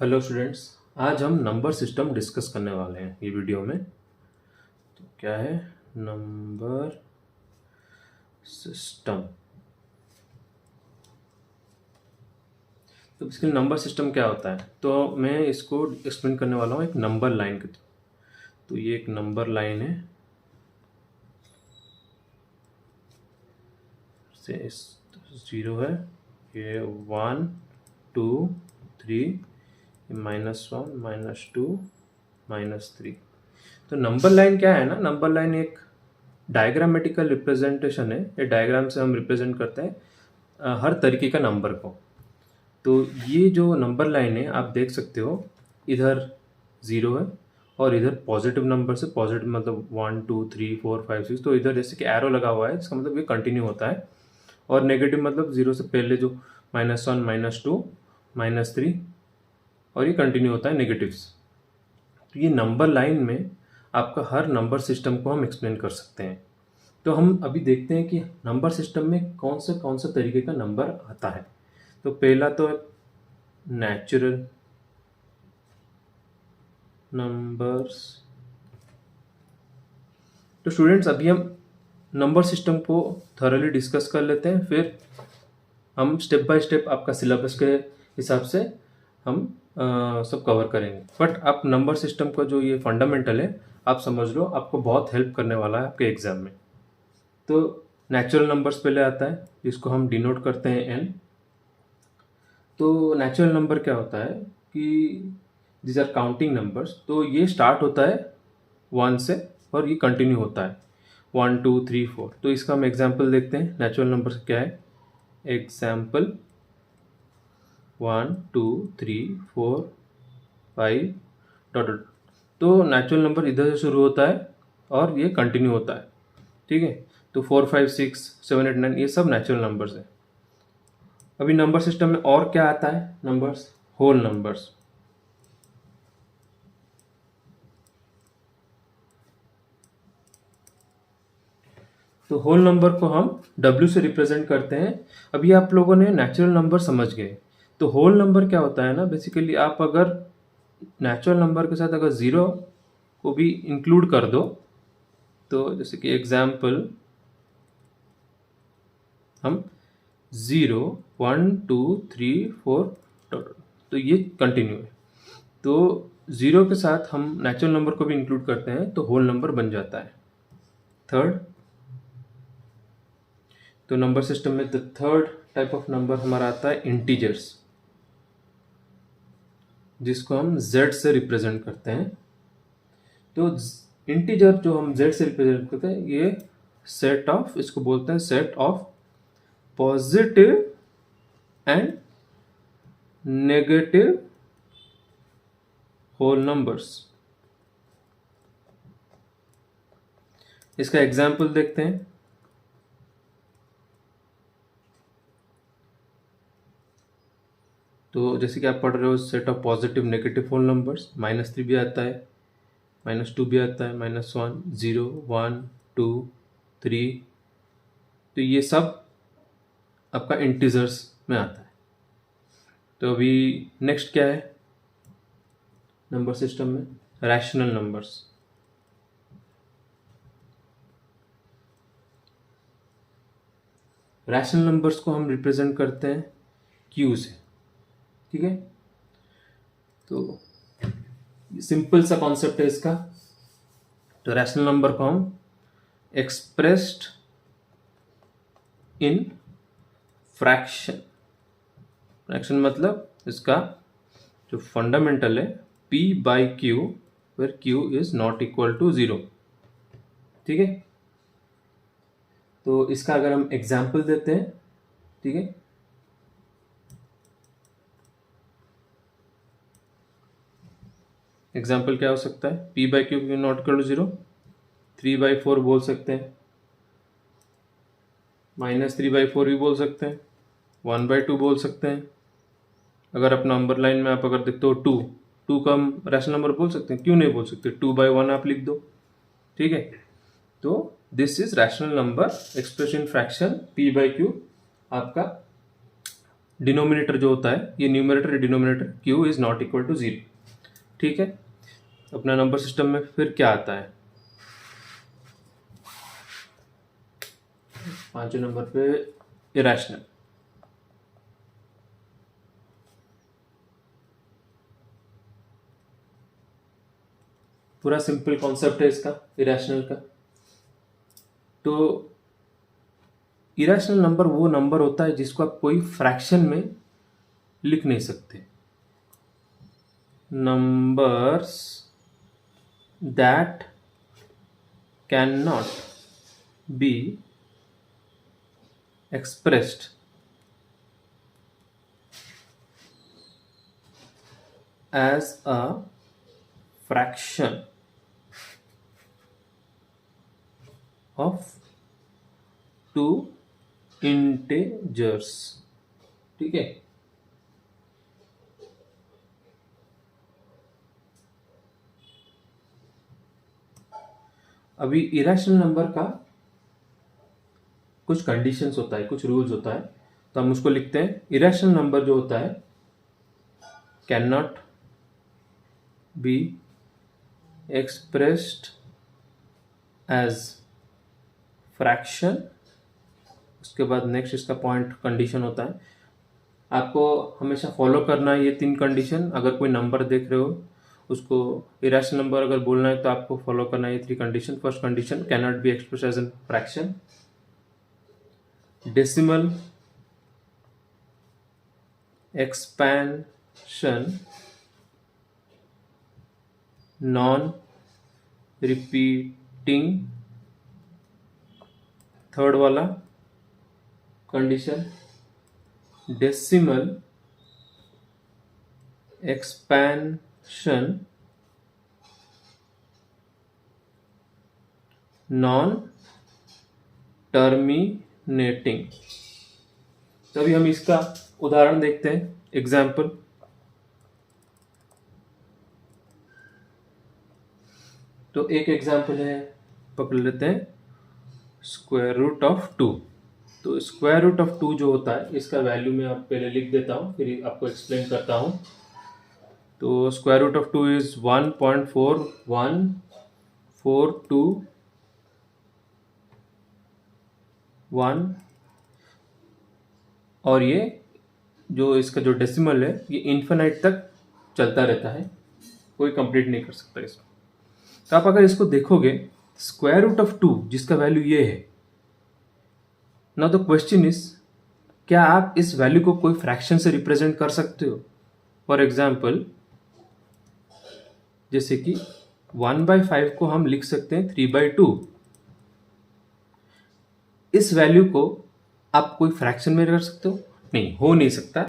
Hello students. आज हम number system discuss करने वाले हैं ये वीडियो में। तो क्या है नंबर सिस्टम। तो बेसिकली नंबर सिस्टम क्या होता है, तो मैं इसको एक्सप्लेन करने वाला हूँ एक नंबर लाइन के थ्रू। तो ये एक नंबर लाइन है से 0 है, ये 1 2 3, -1 -2 -3। तो नंबर लाइन क्या है ना, नंबर लाइन एक डायग्रामेटिकल रिप्रेजेंटेशन है। ये डायग्राम से हम रिप्रेजेंट करते हैं हर तरीके का नंबर को। तो ये जो नंबर लाइन है आप देख सकते हो, इधर 0 है और इधर पॉजिटिव नंबर से पॉजिटिव मतलब 1 2 3 4 5 6। तो इधर जैसे कि एरो लगा हुआ है, इसका मतलब ये कंटिन्यू होता है। और नेगेटिव मतलब 0 से पहले जो -1 -2 -3, और ये कंटिन्यू होता है नेगेटिव्स। तो ये नंबर लाइन में आपका हर नंबर सिस्टम को हम एक्सप्लेन कर सकते हैं। तो हम अभी देखते हैं कि नंबर सिस्टम में कौन सा तरीके का नंबर आता है। तो पहला तो है नेचुरल नंबर्स। तो स्टूडेंट्स अभी हम नंबर सिस्टम को थॉरली डिस्कस कर लेते हैं, फिर हम स्टेप बाय स्टेप आपका सिलेबस के हिसाब से हम सब कवर करेंगे। बट आप नंबर सिस्टम का जो ये फंडामेंटल है आप समझ लो, आपको बहुत हेल्प करने वाला है आपके एग्जाम में। तो नेचुरल नंबर्स पहले आता है, जिसको हम डिनोट करते हैं एन। तो नेचुरल नंबर क्या होता है कि दिस आर काउंटिंग नंबर्स। तो ये स्टार्ट होता है 1 से और ये कंटिन्यू होता है 1 2 3 4। तो इसका हम एग्जाम्पल देखते हैं। नेचुरल नंबर क्या है, एग्जाम्पल 1 2 3 4 5 डॉट डॉट। तो नेचुरल नंबर इधर से शुरू होता है और ये कंटिन्यू होता है, ठीक है। तो 4 5 6 7 8 9 ये सब नेचुरल नंबर्स है। अभी नंबर सिस्टम में और क्या आता है, नंबर्स, होल नंबर्स। तो होल नंबर को हम W से रिप्रेजेंट करते हैं। अभी आप लोगों ने नेचुरल नंबर समझ गए। तो होल नंबर क्या होता है ना, बेसिकली आप अगर नेचुरल नंबर के साथ अगर 0 को भी इंक्लूड कर दो, तो जैसे कि एग्जाम्पल हम 0 1 2 3 4 तो ये कंटिन्यू है। तो 0 के साथ हम नेचुरल नंबर को भी इंक्लूड करते हैं तो होल नंबर बन जाता है। थर्ड, तो नंबर सिस्टम में the third type of number हमारा आता है इंटीजर्स, जिसको हम z से रिप्रेजेंट करते हैं। तो इंटीजर जो हम z से रिप्रेजेंट करते हैं, ये सेट ऑफ, इसको बोलते हैं set of positive and negative whole numbers. इसका एग्जाम्पल देखते हैं। तो जैसे कि आप पढ़ रहे हो set of positive negative whole numbers, -3 भी आता है, -2 भी आता है, -1 0 1 2 3। तो ये सब आपका इंटीजर्स में आता है। तो अभी नेक्स्ट क्या है नंबर सिस्टम में, रैशनल नंबर्स। रैशनल नंबर्स को हम रिप्रेजेंट करते हैं Q से, ठीक है। तो सिंपल सा कॉन्सेप्ट है इसका। तो रैशनल नंबर को हम एक्सप्रेस्ड इन फ्रैक्शन, फ्रैक्शन मतलब इसका जो फंडामेंटल है P/Q, where Q is not equal to 0, ठीक है। तो इसका अगर हम एग्जाम्पल देते हैं, ठीक है। एग्जाम्पल क्या हो सकता है, P/Q नॉट इक्वल टू 0, 3/4 बोल सकते हैं, -3/4 भी बोल सकते हैं, 1/2 बोल सकते हैं। अगर आप नंबर लाइन में आप अगर देखते हो 2 का हम रैशनल नंबर बोल सकते हैं, क्यों नहीं बोल सकते, 2/1 आप लिख दो, ठीक है। तो this is rational number express in fraction P/Q आपका डिनोमिनेटर जो होता है, ये numerator denominator q is not equal to 0। ठीक है, अपना नंबर सिस्टम में फिर क्या आता है, 5वें नंबर पे इरेशनल। पूरा सिंपल कॉन्सेप्ट है इसका, इरेशनल का। तो इरेशनल नंबर वो नंबर होता है जिसको आप कोई फ्रैक्शन में लिख नहीं सकते। Numbers that can not B expressed as a fraction of two integers। ठीक है, अभी इरेशनल नंबर का कुछ कंडीशंस होता है, कुछ रूल्स होता है, तो हम उसको लिखते हैं। इरेशनल नंबर जो होता है can not be expressed as fraction. उसके बाद नेक्स्ट इसका पॉइंट कंडीशन होता है, आपको हमेशा फॉलो करना है ये 3 कंडीशन। अगर कोई नंबर देख रहे हो उसको इरेशनल नंबर अगर बोलना है तो आपको फॉलो करना है ये 3 condition. First condition, can not be expressed as an fraction. decimal expansion, non repeating। Third वाला condition, decimal expansion, non terminating. तो अभी हम इसका उदाहरण देखते हैं, एग्जाम्पल। तो एक एग्जाम्पल है, पकड़ लेते हैं, स्क्वायर रूट ऑफ 2। तो स्क्वायर रूट ऑफ 2 जो होता है इसका वैल्यू मैं आप पहले लिख देता हूँ, फिर आपको एक्सप्लेन करता हूँ। तो स्क्वायर रूट ऑफ 2 इज 1.4142 1, और ये जो इसका जो डेसिमल है ये इन्फिनाइट तक चलता रहता है, कोई कंप्लीट नहीं कर सकता इसको। तो आप अगर इसको देखोगे, स्क्वायर रूट ऑफ 2 जिसका वैल्यू ये है, नाउ द क्वेश्चन इज, क्या आप इस वैल्यू को कोई फ्रैक्शन से रिप्रेजेंट कर सकते हो? फॉर एग्जाम्पल, जैसे कि 1/5 को हम लिख सकते हैं 3/2। इस वैल्यू को आप कोई फ्रैक्शन में कर सकते हो? नहीं, हो नहीं सकता।